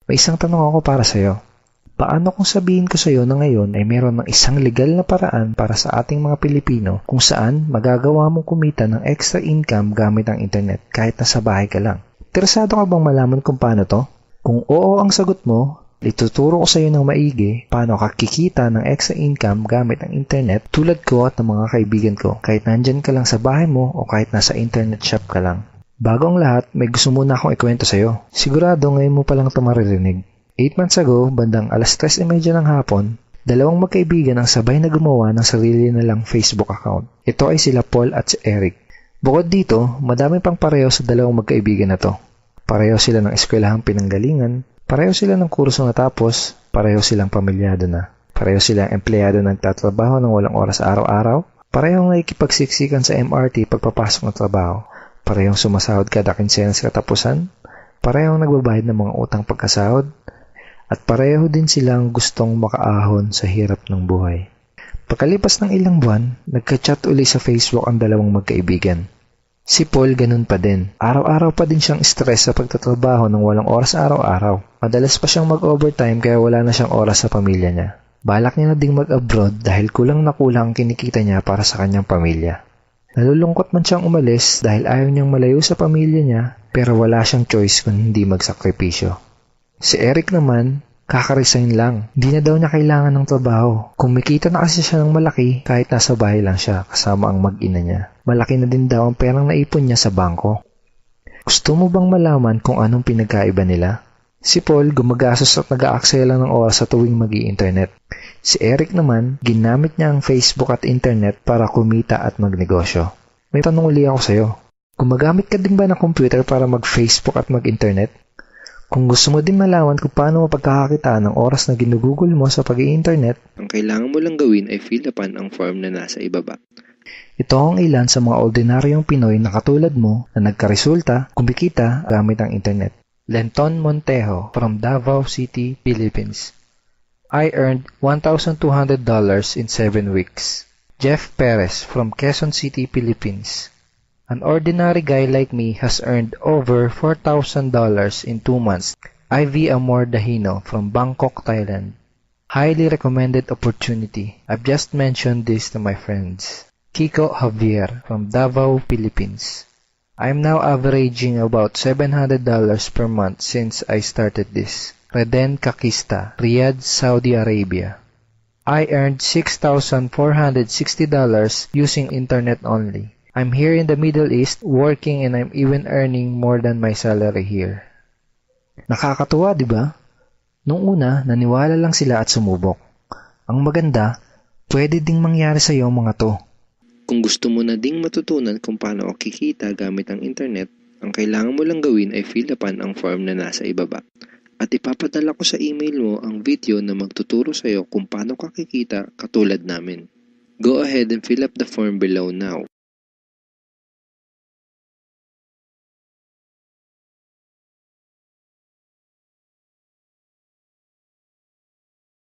May isang tanong ako para sa'yo. Paano kung sabihin ko sa'yo na ngayon ay meron ng isang legal na paraan para sa ating mga Pilipino kung saan magagawa mong kumita ng extra income gamit ang internet kahit nasa bahay ka lang? Interesado ka bang malaman kung paano to? Kung oo ang sagot mo, ituturo ko sa iyo ng maigi paano ka kikita ng extra income gamit ang internet tulad ko at ng mga kaibigan ko kahit nandyan ka lang sa bahay mo o kahit nasa internet shop ka lang. Bago ang lahat, may gusto muna akong ikwento sa iyo. Sigurado ngayon mo palang ito maririnig. 8 months ago, bandang 3:30 ng hapon, dalawang magkaibigan ang sabay na gumawa ng sarili nilang Facebook account. Ito ay sila Paul at si Eric. Bukod dito, madami pang pareho sa dalawang magkaibigan na to. Pareho sila ng eskwelahang pinanggalingan, pareho sila ng kurso natapos, pareho silang pamilyado na. Pareho silang empleyado na nagtatrabaho ng walang oras araw-araw, parehong nakikipagsiksikan sa MRT pagpapasok ng trabaho, parehong sumasahod kada kinsenas katapusan, parehong nagbabayad ng mga utang pagkasahod, at pareho din silang gustong makaahon sa hirap ng buhay. Pagkalipas ng ilang buwan, nagka-chat uli sa Facebook ang dalawang magkaibigan. Si Paul ganun pa din. Araw-araw pa din siyang stress sa pagtatrabaho ng walang oras araw-araw. Madalas pa siyang mag-overtime kaya wala na siyang oras sa pamilya niya. Balak niya na ding mag-abroad dahil kulang na kulang ang kinikita niya para sa kanyang pamilya. Nalulungkot man siyang umalis dahil ayaw niyang malayo sa pamilya niya pero wala siyang choice kung hindi magsakripisyo. Si Eric naman, kaka-resign lang. Hindi na daw niya kailangan ng trabaho. Kumikita na kasi siya ng malaki kahit nasa bahay lang siya kasama ang mag-ina niya. Malaki na din daw ang perang naipon niya sa bangko. Gusto mo bang malaman kung anong pinagkaiba nila? Si Paul gumagastos at nag-aaksaya lang ng oras sa tuwing mag-i-internet. Si Eric naman, ginamit niya ang Facebook at internet para kumita at magnegosyo. May tanong uli ako sa'yo. Gumagamit ka din ba ng computer para mag-Facebook at mag-internet? Kung gusto mo din malaman kung paano mapagkakakitaan ng oras na ginugugol mo sa pag-i-internet, ang kailangan mo lang gawin ay fill upan ang form na nasa ibaba. Ito ang ilan sa mga ordinaryong Pinoy na katulad mo na nagkaresulta, kumikita gamit ang internet. Lenton Montejo from Davao City, Philippines. I earned $1,200 in 7 weeks. Jeff Perez from Quezon City, Philippines. An ordinary guy like me has earned over $4,000 in 2 months. Ivy Amor Dahino from Bangkok, Thailand. Highly recommended opportunity. I've just mentioned this to my friends. Kiko Javier from Davao, Philippines. I'm now averaging about $700 per month since I started this. Reden Kakista, Riyadh, Saudi Arabia. I earned $6,460 using internet only. I'm here in the Middle East working and I'm even earning more than my salary here. Nakakatuwa, di ba? Nung una, naniwala lang sila at sumubok. Ang maganda, pwede ding mangyari sa iyo mga to. Kung gusto mo na ding matutunan kung paano o kikita gamit ang internet, ang kailangan mo lang gawin ay fill upan ang form na nasa ibaba. At ipapadala ko sa email mo ang video na magtuturo sa iyo kung paano ka kikita katulad namin. Go ahead and fill up the form below now.